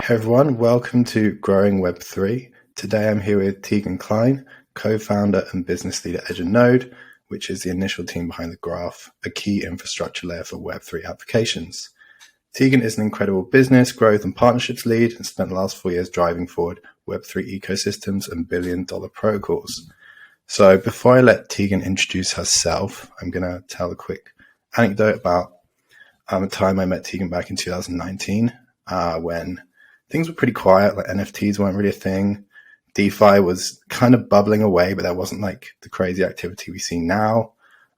Hey everyone, welcome to Growing Web3. Today I'm here with Tegan Kline, co-founder and business leader at Edge and Node, which is the initial team behind the Graph, a key infrastructure layer for Web3 applications. Tegan is an incredible business, growth and partnerships lead and spent the last 4 years driving forward Web3 ecosystems and billion-dollar protocols. So before I let Tegan introduce herself, I'm going to tell a quick anecdote about a time I met Tegan back in 2019 when things were pretty quiet, like NFTs weren't really a thing. DeFi was kind of bubbling away, but there wasn't like the crazy activity we see now.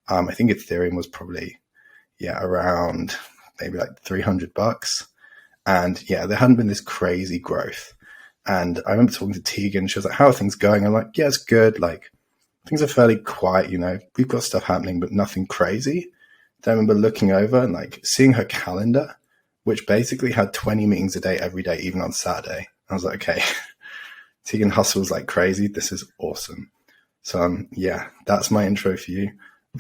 I think Ethereum was probably, around maybe like $300. And there hadn't been this crazy growth. And I remember talking to Tegan, she was like, how are things going? I'm like, yeah, it's good. Like things are fairly quiet, we've got stuff happening, but nothing crazy. Then I remember looking over and like seeing her calendar, which basically had 20 meetings a day, every day, even on Saturday. I was like, okay, Tegan hustles like crazy. This is awesome. So, that's my intro for you.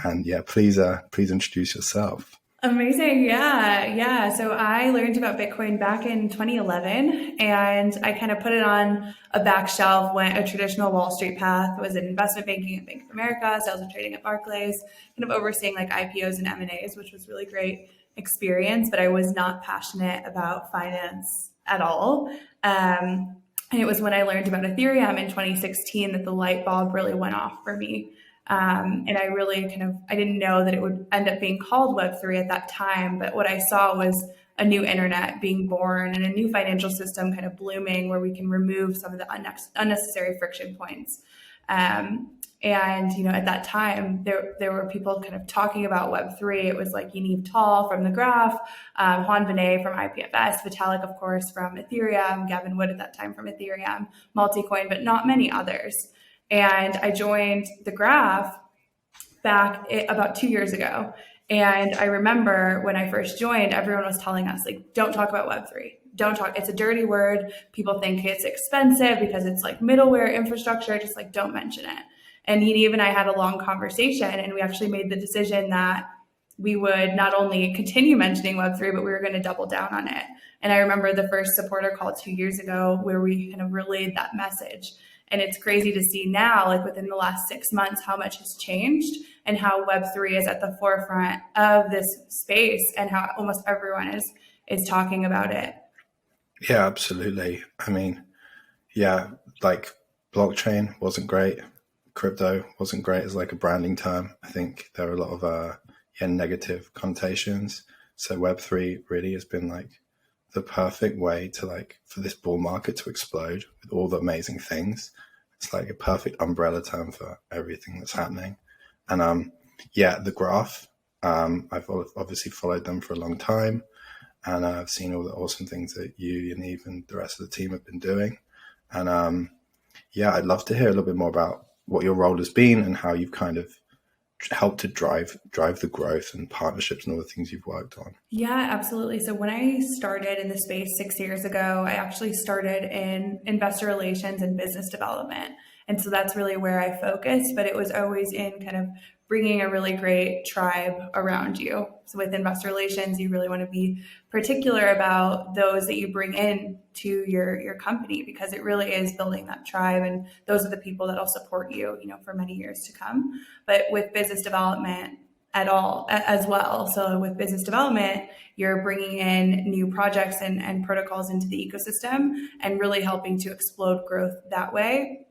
And please introduce yourself. Amazing. Yeah. So I learned about Bitcoin back in 2011 and I kind of put it on a back shelf, went a traditional Wall Street path, was in investment banking at Bank of America, sales and trading at Barclays, kind of overseeing like IPOs and M&As, which was really great experience, but I was not passionate about finance at all. And it was when I learned about Ethereum in 2016 that the light bulb really went off for me. And I really I didn't know that it would end up being called Web3 at that time, but what I saw was a new internet being born and a new financial system kind of blooming where we can remove some of the unnecessary friction points. At that time, there were people kind of talking about Web3. It was like Yaniv Tal from the Graph, Juan Benet from IPFS, Vitalik, of course, from Ethereum, Gavin Wood at that time from Ethereum, Multicoin, but not many others. And I joined the Graph back about 2 years ago. And I remember when I first joined, everyone was telling us, like, don't talk about Web3. Don't talk. It's a dirty word. People think it's expensive because it's like middleware infrastructure. Just like, don't mention it. And Yaniv and I had a long conversation and we actually made the decision that we would not only continue mentioning Web3, but we were going to double down on it. And I remember the first supporter call 2 years ago where we kind of relayed that message. And it's crazy to see now, like within the last 6 months, how much has changed and how Web3 is at the forefront of this space and how almost everyone is talking about it. Yeah, absolutely. I mean, like blockchain wasn't great. Crypto wasn't great as like a branding term. I think there are a lot of negative connotations. So Web3 really has been like the perfect way to like for this bull market to explode with all the amazing things. It's like a perfect umbrella term for everything that's happening. And the Graph, I've obviously followed them for a long time, and I've seen all the awesome things that you and even the rest of the team have been doing. And I'd love to hear a little bit more about what your role has been and how you've kind of help to drive the growth and partnerships and all the things you've worked on. Yeah, absolutely. So when I started in the space 6 years ago, I actually started in investor relations and business development. And so that's really where I focused, but it was always in kind of bringing a really great tribe around you. So with investor relations, you really want to be particular about those that you bring in to your company, because it really is building that tribe. And those are the people that'll support you, for many years to come. But with business development as well. So with business development, you're bringing in new projects and protocols into the ecosystem and really helping to explode growth that way.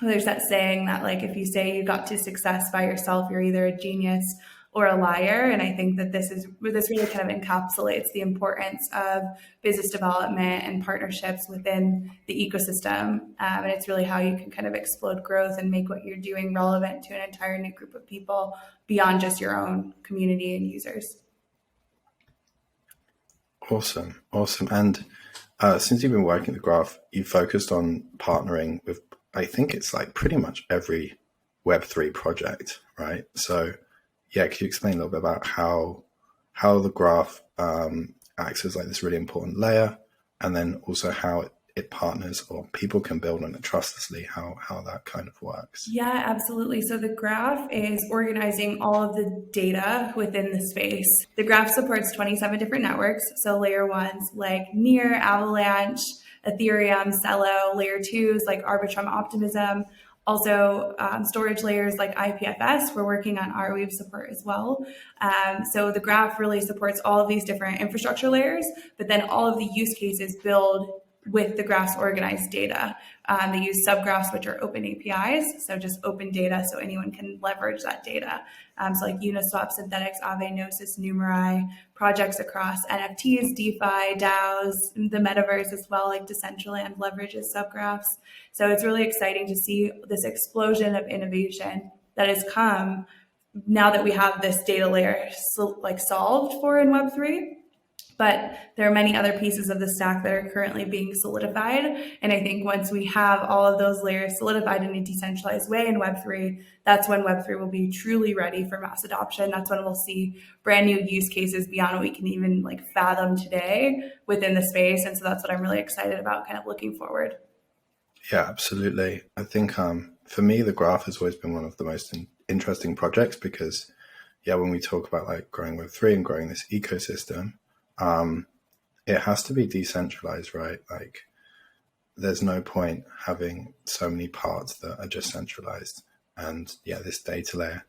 There's that saying that like, if you say you got to success by yourself, you're either a genius or a liar. And I think that this really kind of encapsulates the importance of business development and partnerships within the ecosystem. And it's really how you can kind of explode growth and make what you're doing relevant to an entire new group of people beyond just your own community and users. Awesome. And since you've been working at the Graph, you've focused on partnering with, I think it's like pretty much every Web3 project, right? So could you explain a little bit about how the Graph acts as like this really important layer, and then also how it partners or people can build on it trustlessly, how that kind of works? Yeah, absolutely. So the Graph is organizing all of the data within the space. The Graph supports 27 different networks. So layer ones like Near, Avalanche, Ethereum, Celo, layer twos like Arbitrum Optimism, also storage layers like IPFS. We're working on Arweave support as well. So the graph really supports all of these different infrastructure layers, but then all of the use cases build with the graph's organized data. They use subgraphs, which are open APIs, so just open data so anyone can leverage that data. So like Uniswap, Synthetics, Aave, Gnosis, Numerai, projects across NFTs, DeFi, DAOs, the metaverse as well, like Decentraland leverages subgraphs. So it's really exciting to see this explosion of innovation that has come now that we have this data layer solved for in Web3. But there are many other pieces of the stack that are currently being solidified. And I think once we have all of those layers solidified in a decentralized way in Web3, that's when Web3 will be truly ready for mass adoption. That's when we'll see brand new use cases beyond what we can even like fathom today within the space. And so that's what I'm really excited about kind of looking forward. Yeah, absolutely. I think for me, the graph has always been one of the most interesting projects because, yeah, when we talk about like growing Web3 and growing this ecosystem, it has to be decentralized, right? Like there's no point having so many parts that are just centralized. And yeah, this data layer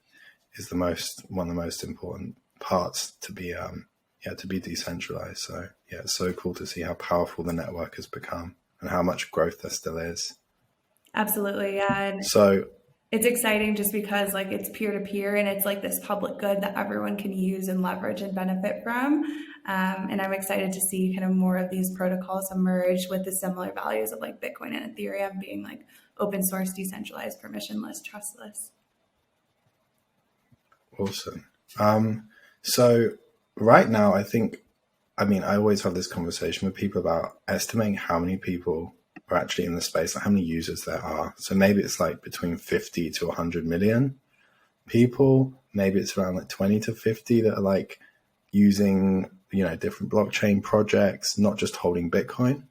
is one of the most important parts to be decentralized. So yeah, it's so cool to see how powerful the network has become and how much growth there still is. Absolutely. Yeah. And so it's exciting just because like it's peer-to-peer and it's like this public good that everyone can use and leverage and benefit from. And I'm excited to see kind of more of these protocols emerge with the similar values of like Bitcoin and Ethereum being like open source, decentralized, permissionless, trustless. Awesome. So right now, I always have this conversation with people about estimating how many people are actually in the space, like how many users there are. So maybe it's like between 50 to 100 million people. Maybe it's around like 20 to 50 that are like using, different blockchain projects, not just holding Bitcoin.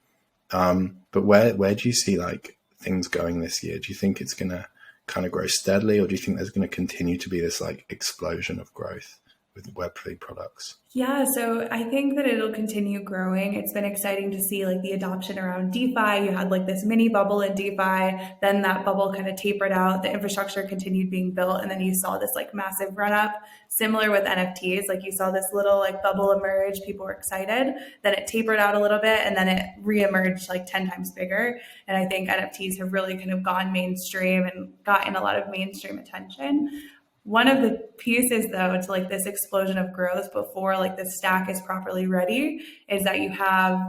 But where do you see like things going this year? Do you think it's going to kind of grow steadily, or do you think there's going to continue to be this like explosion of growth with Web3 products? Yeah, so I think that it'll continue growing. It's been exciting to see like the adoption around DeFi. You had like this mini bubble in DeFi, then that bubble kind of tapered out, the infrastructure continued being built, and then you saw this like massive run up. Similar with NFTs, like you saw this little like bubble emerge, people were excited, then it tapered out a little bit, and then it reemerged like 10 times bigger. And I think NFTs have really kind of gone mainstream and gotten a lot of mainstream attention. One of the pieces, though, to like this explosion of growth before like the stack is properly ready is that you have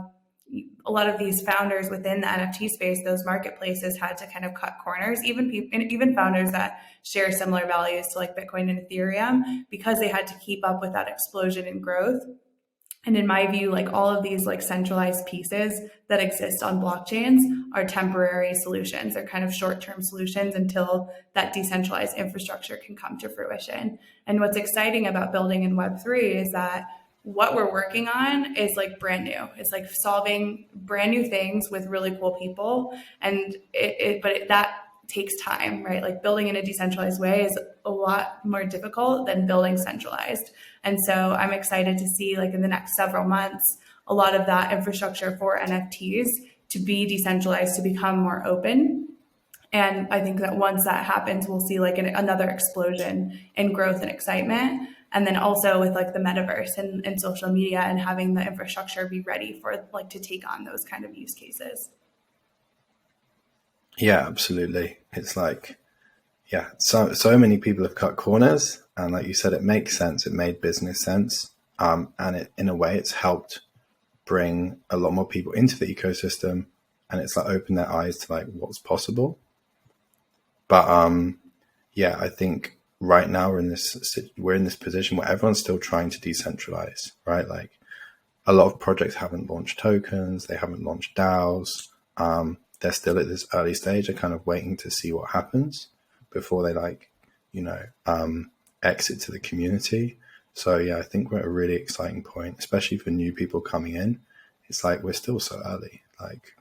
a lot of these founders within the NFT space. Those marketplaces had to kind of cut corners, even founders that share similar values to like Bitcoin and Ethereum, because they had to keep up with that explosion in growth. And in my view, like all of these like centralized pieces that exist on blockchains are temporary solutions. They're kind of short-term solutions until that decentralized infrastructure can come to fruition. And what's exciting about building in Web3 is that what we're working on is like brand new. It's like solving brand new things with really cool people. And that takes time, right? Like building in a decentralized way is a lot more difficult than building centralized. And so I'm excited to see like in the next several months, a lot of that infrastructure for NFTs to be decentralized, to become more open. And I think that once that happens, we'll see like another explosion in growth and excitement. And then also with like the metaverse and social media and having the infrastructure be ready for like to take on those kind of use cases. Yeah, absolutely. It's like, yeah, so many people have cut corners, and like you said, it makes sense. It made business sense. And it, in a way, it's helped bring a lot more people into the ecosystem, and it's like opened their eyes to like what's possible. But yeah, I think right now we're in this position where everyone's still trying to decentralize, right? Like a lot of projects haven't launched tokens, they haven't launched DAOs. They're still at this early stage. They're kind of waiting to see what happens before they exit to the community. So yeah, I think we're at a really exciting point, especially for new people coming in. It's like we're still so early. Like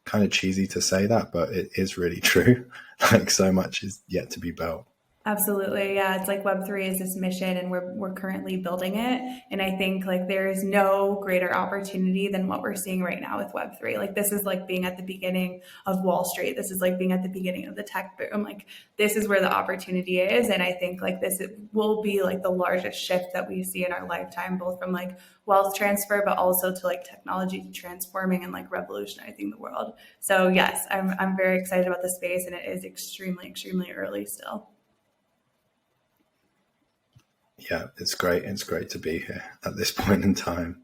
kind of cheesy to say that, but it is really true. Like so much is yet to be built. Absolutely. Yeah. It's like Web3 is this mission and we're currently building it. And I think like there is no greater opportunity than what we're seeing right now with Web3. Like this is like being at the beginning of Wall Street. This is like being at the beginning of the tech boom. Like this is where the opportunity is. And I think like this will be like the largest shift that we see in our lifetime, both from like wealth transfer, but also to like technology transforming and like revolutionizing the world. So yes, I'm very excited about the space and it is extremely, extremely early still. Yeah, it's great. It's great to be here at this point in time.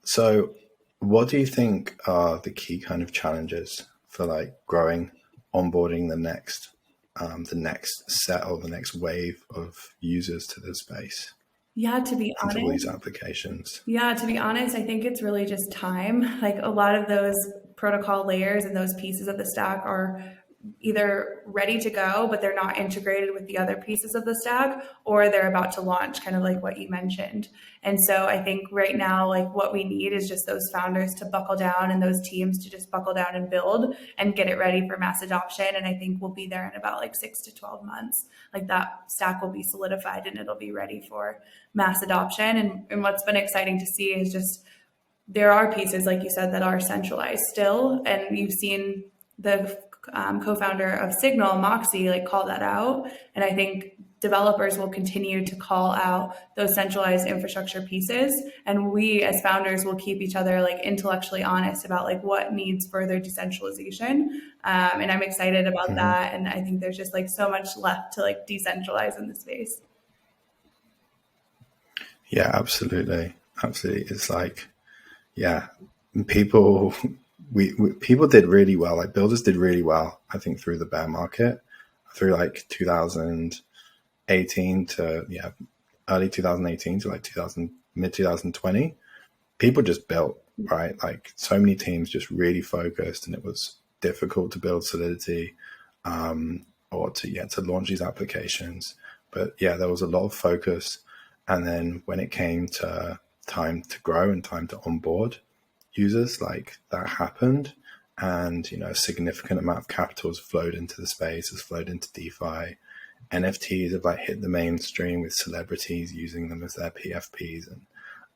So what do you think are the key kind of challenges for like growing, onboarding the next set or the next wave of users to the space Yeah, to be and to all these honest, applications? I think it's really just time. Like a lot of those protocol layers and those pieces of the stack are either ready to go, but they're not integrated with the other pieces of the stack, or they're about to launch, kind of like what you mentioned. And so I think right now, like what we need is just those founders to buckle down and those teams to just buckle down and build and get it ready for mass adoption. And I think we'll be there in about like 6 to 12 months. Like that stack will be solidified and it'll be ready for mass adoption. And what's been exciting to see is just there are pieces, like you said, that are centralized still. And you've seen the co-founder of Signal, Moxie, like call that out. And I think developers will continue to call out those centralized infrastructure pieces. And we as founders will keep each other like intellectually honest about like what needs further decentralization. And I'm excited about Mm-hmm. that. And I think there's just like so much left to like decentralize in the space. Yeah, absolutely. Absolutely. It's like, yeah, people, people did really well. Like builders did really well, I think, through the bear market, through like 2018 to, yeah, early 2018 to like 2000, mid 2020. People just built, right? Like so many teams just really focused and it was difficult to build solidity, or to, yeah, to launch these applications. But yeah, there was a lot of focus. And then when it came to time to grow and time to onboard users, like that happened. And, you know, a significant amount of capital has flowed into the space, has flowed into DeFi. NFTs have like hit the mainstream with celebrities using them as their PFPs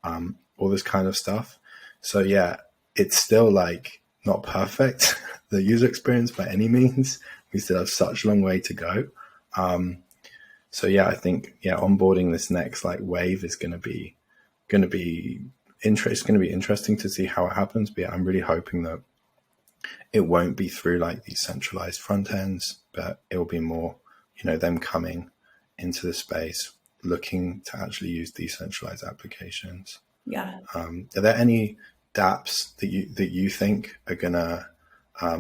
and all this kind of stuff. So yeah, it's still like not perfect, the user experience by any means. We still have such a long way to go. So yeah, I think, yeah, onboarding this next like wave is going to be it's going to be interesting to see how it happens. But yeah, I'm really hoping that it won't be through like these centralized front ends, but it will be more, you know, them coming into the space, looking to actually use decentralized applications. Yeah. Are there any dApps that you think are gonna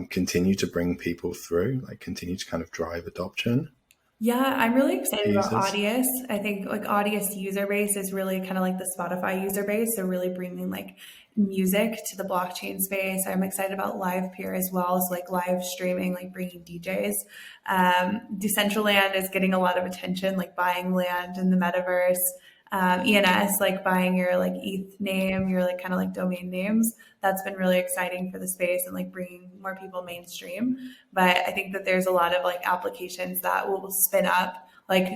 continue to bring people through, like continue to kind of drive adoption Yeah, I'm really for excited about users? Audius. I think like Audius user base is really kind of like the Spotify user base. They're really bringing like music to the blockchain space. I'm excited about Live Peer as well. So like live streaming, like bringing DJs. Decentraland is getting a lot of attention, like buying land in the metaverse. ENS, like buying your like ETH name, your like kind of like domain names. That's been really exciting for the space and like bringing more people mainstream. But I think that there's a lot of like applications that will spin up like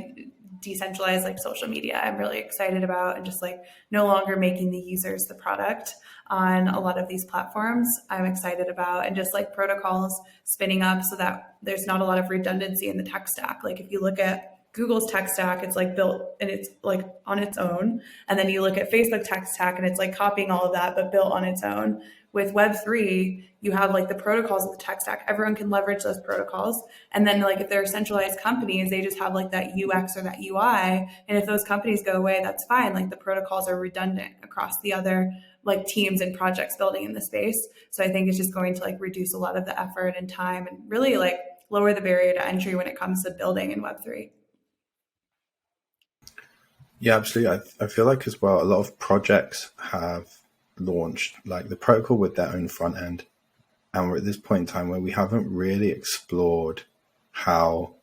decentralized like social media. I'm really excited about and just like no longer making the users the product on a lot of these platforms. I'm excited about and just like protocols spinning up so that there's not a lot of redundancy in the tech stack. Like if you look at Google's tech stack, it's like built and it's like on its own. And then you look at Facebook tech stack and it's like copying all of that, but built on its own. With Web3, you have like the protocols of the tech stack. Everyone can leverage those protocols. And then like if they're centralized companies, they just have like that UX or that UI. And if those companies go away, that's fine. Like the protocols are redundant across the other like teams and projects building in the space. So I think it's just going to like reduce a lot of the effort and time and really like lower the barrier to entry when it comes to building in Web3. Yeah, absolutely. I feel like as well, a lot of projects have launched like the protocol with their own front end. And we're at this point in time where we haven't really explored how,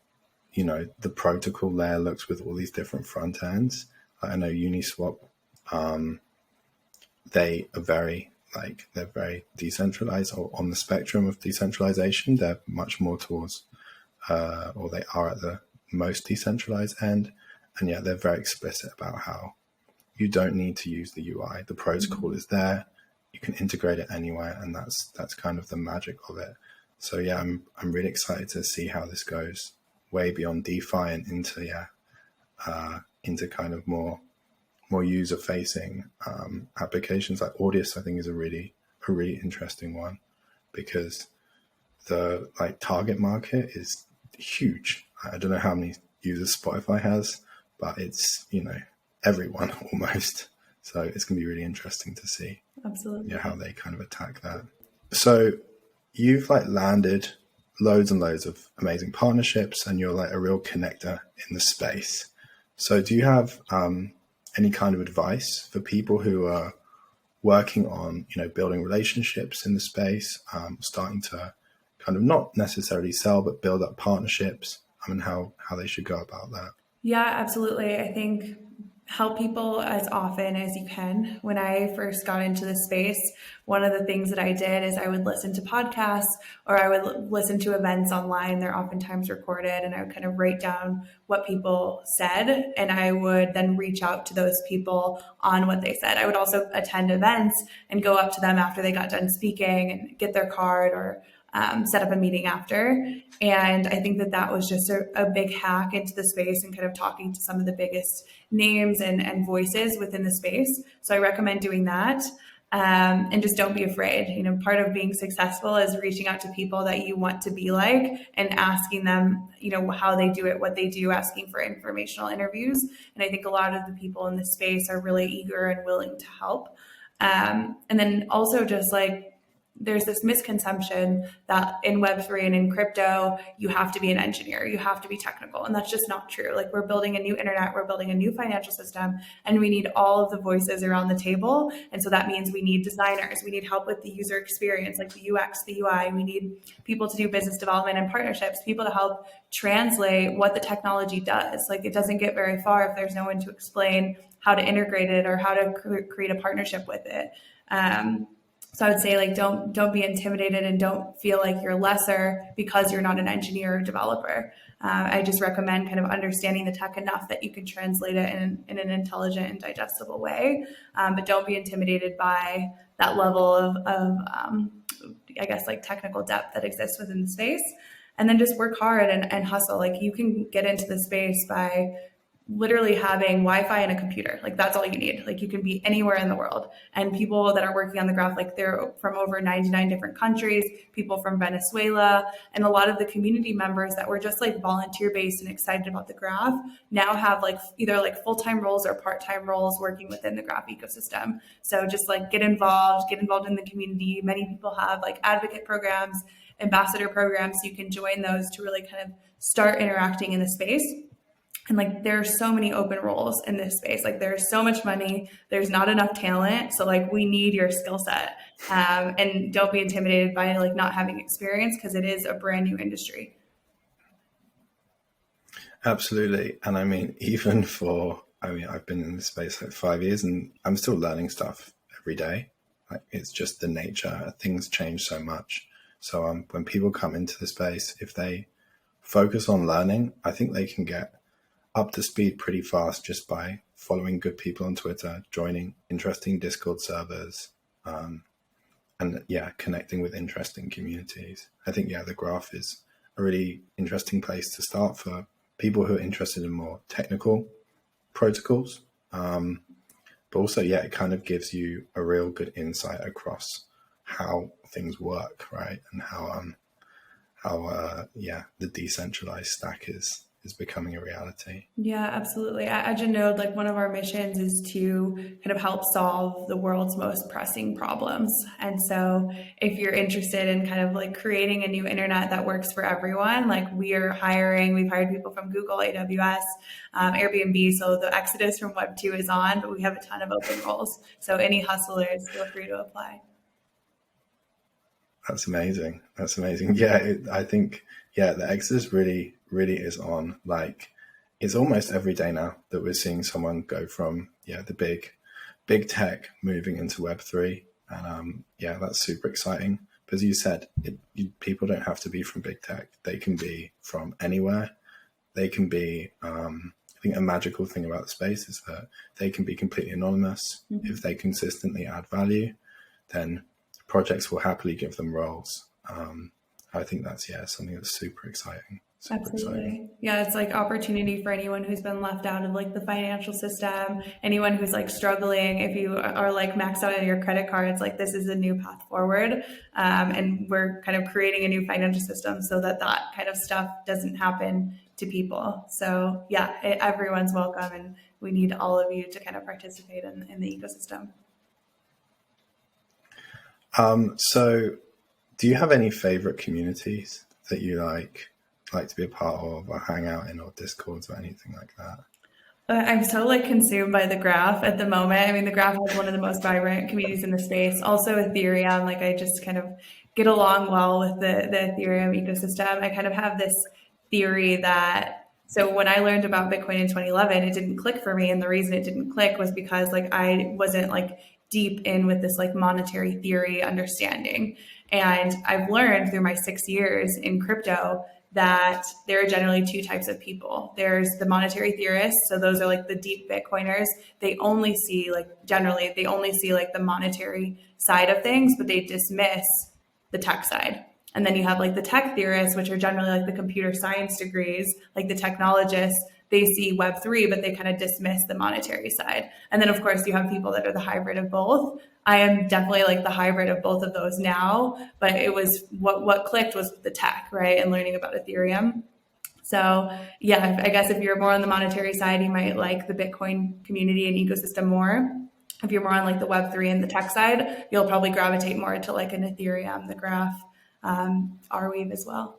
you know, the protocol layer looks with all these different front ends. Like I know Uniswap, they are very like they're very decentralized or on the spectrum of decentralization. They're much more towards, or they are at the most decentralized end. And yeah, they're very explicit about how you don't need to use the UI. The protocol is there. You can integrate it anywhere, and that's kind of the magic of it. So yeah, I'm really excited to see how this goes way beyond DeFi and into kind of more user facing applications. Like Audius, I think, is a really interesting one, because the target market is huge. I don't know how many users Spotify has, but it's everyone almost. So it's going to be really interesting to see how they kind of attack that. So you've landed loads and loads of amazing partnerships, and you're a real connector in the space. So do you have any kind of advice for people who are working on building relationships in the space, starting to kind of not necessarily sell but build up partnerships, and how they should go about that? Yeah, absolutely. I think help people as often as you can. When I first got into the space, one of the things that I did is I would listen to podcasts, or I would listen to events online. They're oftentimes recorded, and I would kind of write down what people said, and I would then reach out to those people on what they said. I would also attend events and go up to them after they got done speaking and get their card, or set up a meeting after. And I think that was just a big hack into the space, and kind of talking to some of the biggest names and voices within the space. So I recommend doing that. And just don't be afraid. Part of being successful is reaching out to people that you want to be like, and asking them, how they do it, what they do, asking for informational interviews. And I think a lot of the people in the space are really eager and willing to help. And then also just there's this misconception that in Web3 and in crypto, you have to be an engineer, you have to be technical. And that's just not true. We're building a new internet, we're building a new financial system, and we need all of the voices around the table. And so that means we need designers, we need help with the user experience, like the UX, the UI. We need people to do business development and partnerships, people to help translate what the technology does. It doesn't get very far if there's no one to explain how to integrate it or how to create a partnership with it. So I would say don't be intimidated, and don't feel like you're lesser because you're not an engineer or developer. I just recommend kind of understanding the tech enough that you can translate it in an intelligent and digestible way. But don't be intimidated by that level of technical depth that exists within the space. And then just work hard and hustle. You can get into the space by literally having Wi-Fi and a computer. That's all you need. You can be anywhere in the world. And people that are working on the graph, they're from over 99 different countries, people from Venezuela, and a lot of the community members that were just volunteer based and excited about the graph now have either full-time roles or part-time roles working within the graph ecosystem. So just get involved in the community. Many people have advocate programs, ambassador programs. So you can join those to really kind of start interacting in the space. And there are so many open roles in this space. There's so much money, there's not enough talent. So we need your skill set. And don't be intimidated by not having experience, because it is a brand new industry. Absolutely. And I've been in this space 5 years, and I'm still learning stuff every day. It's just the nature. Things change so much. So when people come into the space, if they focus on learning, I think they can get up to speed pretty fast just by following good people on Twitter, joining interesting Discord servers, and connecting with interesting communities. I think, the graph is a really interesting place to start for people who are interested in more technical protocols. But also, it kind of gives you a real good insight across how things work, right? And how the decentralized stack is becoming a reality. Yeah, absolutely. At Genode, one of our missions is to kind of help solve the world's most pressing problems. And so if you're interested in kind of creating a new internet that works for everyone, we've hired people from Google, AWS, Airbnb. So the exodus from Web2 is on, but we have a ton of open roles. So any hustlers, feel free to apply. That's amazing. Yeah, I think, the exodus really is on. It's almost every day now that we're seeing someone go from, the big tech moving into Web3. And that's super exciting. But as you said, people don't have to be from big tech. They can be from anywhere. they can be, I think a magical thing about the space is that they can be completely anonymous. Mm-hmm. If they consistently add value, then projects will happily give them roles. I think that's, something that's super exciting. Absolutely. Yeah, it's like opportunity for anyone who's been left out of like the financial system, anyone who's like struggling. If you are like maxed out on your credit cards, like this is a new path forward. And we're kind of creating a new financial system so that that kind of stuff doesn't happen to people. So yeah, everyone's welcome, and we need all of you to kind of participate in the ecosystem. So do you have any favorite communities that you like to be a part of or hang out in, or Discords or anything like that? I'm so like consumed by the Graph at the moment. I mean, the Graph is one of the most vibrant communities in the space. Also Ethereum, like I just kind of get along well with the Ethereum ecosystem. I kind of have this theory that, so when I learned about Bitcoin in 2011, it didn't click for me. And the reason it didn't click was because like I wasn't like deep in with this like monetary theory understanding. And I've learned through my 6 years in crypto that there are generally two types of people. There's the monetary theorists. So those are like the deep Bitcoiners. They only see like the monetary side of things, but they dismiss the tech side. And then you have like the tech theorists, which are generally like the computer science degrees, like the technologists. They see Web3, but they kind of dismiss the monetary side. And then of course you have people that are the hybrid of both. I am definitely like the hybrid of both of those now, but it was what clicked was the tech, right? And learning about Ethereum. So yeah, I guess if you're more on the monetary side, you might like the Bitcoin community and ecosystem more. If you're more on like the Web3 and the tech side, you'll probably gravitate more to like an Ethereum, the Graph, Arweave as well.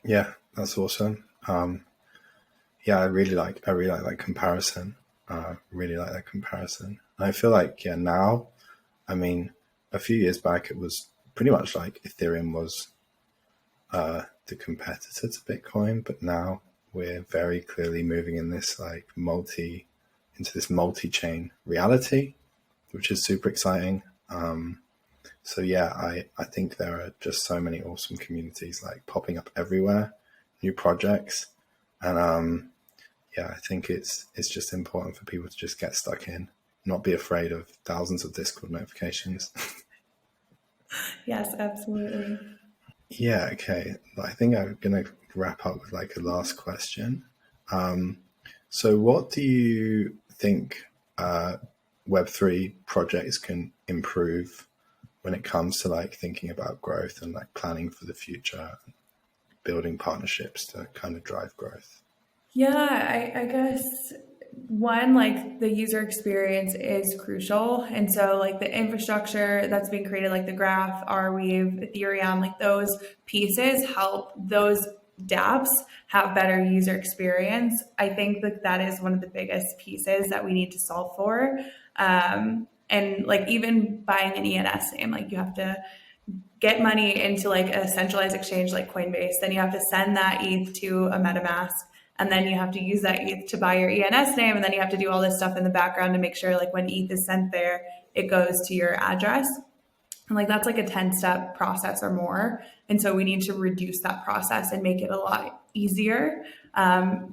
Yeah, that's awesome. I really like that comparison. Really like that comparison. I feel like, now, I mean, a few years back, it was pretty much like Ethereum was the competitor to Bitcoin, but now we're very clearly moving in this like into this multi-chain reality, which is super exciting. So yeah, I think there are just so many awesome communities like popping up everywhere, new projects, and I think it's just important for people to just get stuck in, not be afraid of thousands of Discord notifications. Yes, absolutely. Yeah, okay. I think I'm going to wrap up with like a last question. So what do you think Web3 projects can improve when it comes to like thinking about growth and like planning for the future, building partnerships to kind of drive growth? Yeah, I guess one, like the user experience is crucial. And so like the infrastructure that's being created, like the Graph, Arweave, Ethereum, like those pieces help those dApps have better user experience. I think that is one of the biggest pieces that we need to solve for. And like even buying an ENS name, like you have to get money into like a centralized exchange like Coinbase, then you have to send that ETH to a MetaMask, and then you have to use that ETH to buy your ENS name, and then you have to do all this stuff in the background to make sure like when ETH is sent there, it goes to your address. And like that's like a 10-step process or more. And so we need to reduce that process and make it a lot easier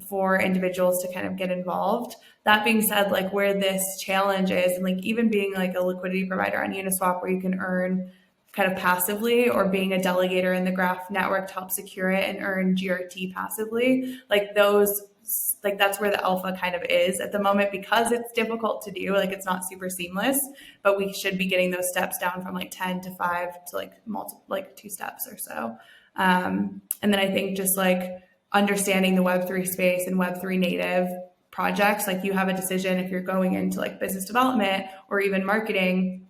for individuals to kind of get involved. That being said, like where this challenge is, and like even being like a liquidity provider on Uniswap where you can earn kind of passively, or being a delegator in the Graph network to help secure it and earn GRT passively, like those, like that's where the alpha kind of is at the moment, because it's difficult to do. Like it's not super seamless, but we should be getting those steps down from like 10 to 5 to like 2 steps or so. And then I think just like understanding the Web3 space and Web3 native projects, like you have a decision if you're going into like business development or even marketing.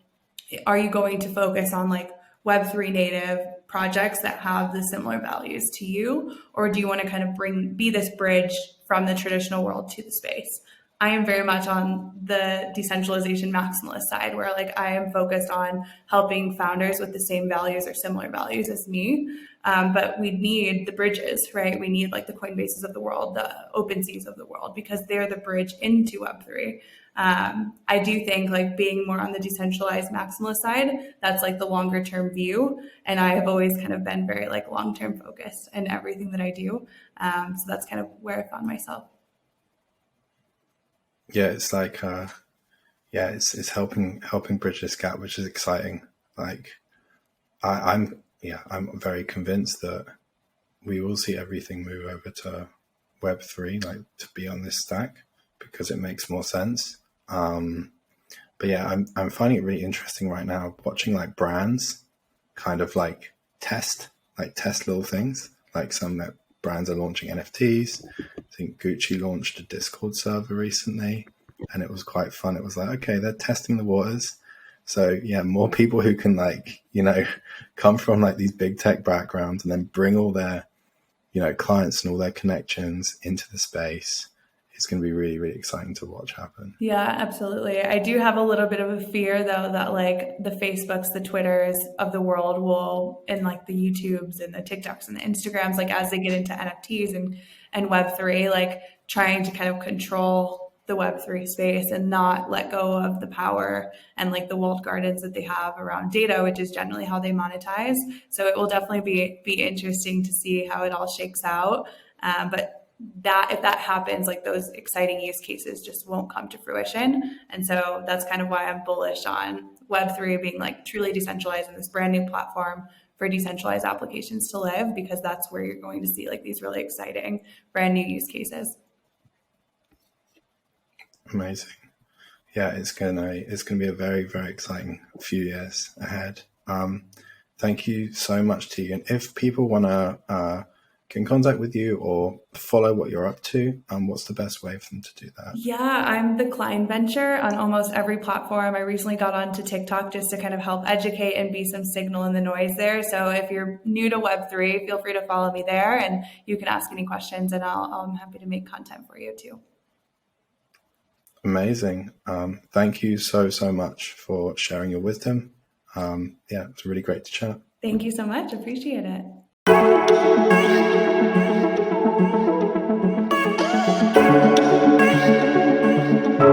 Are you going to focus on like Web3 native projects that have the similar values to you? Or do you want to kind of be this bridge from the traditional world to the space? I am very much on the decentralization maximalist side, where like I am focused on helping founders with the same values or similar values as me. But we need the bridges, right? We need like the Coinbases of the world, the OpenSeas of the world, because they're the bridge into Web3. I do think like being more on the decentralized maximalist side, that's like the longer term view. And I have always kind of been very like long term focused in everything that I do. So that's kind of where I found myself. Yeah, it's like it's helping bridge this gap, which is exciting. Like I'm very convinced that we will see everything move over to Web3, like to be on this stack, because it makes more sense. But yeah, I'm finding it really interesting right now watching like brands kind of like test little things. Like some brands are launching NFTs. I think Gucci launched a Discord server recently, and it was quite fun. It was like, okay, they're testing the waters. So yeah, more people who can like, come from like these big tech backgrounds and then bring all their, clients and all their connections into the space. It's going to be really, really exciting to watch happen. Yeah, absolutely. I do have a little bit of a fear though that like the Facebooks, the Twitters of the world will, and like the YouTubes and the TikToks and the Instagrams, like as they get into NFTs and Web3, like trying to kind of control the Web3 space and not let go of the power and like the walled gardens that they have around data, which is generally how they monetize. So it will definitely be interesting to see how it all shakes out. But that if that happens, like those exciting use cases just won't come to fruition. And so that's kind of why I'm bullish on Web3 being like truly decentralized and this brand new platform for decentralized applications to live, because that's where you're going to see like these really exciting brand new use cases. Amazing. Yeah, it's gonna be a very, very exciting few years ahead. Thank you so much, Tegan. If people wanna get in contact with you or follow what you're up to, what's the best way for them to do that? Yeah, I'm the Klein venture on almost every platform. I recently got onto TikTok just to kind of help educate and be some signal in the noise there. So if you're new to Web3, feel free to follow me there and you can ask any questions and I'm happy to make content for you too. Amazing. Thank you so much for sharing your wisdom. It's really great to chat. Thank you so much. Appreciate it.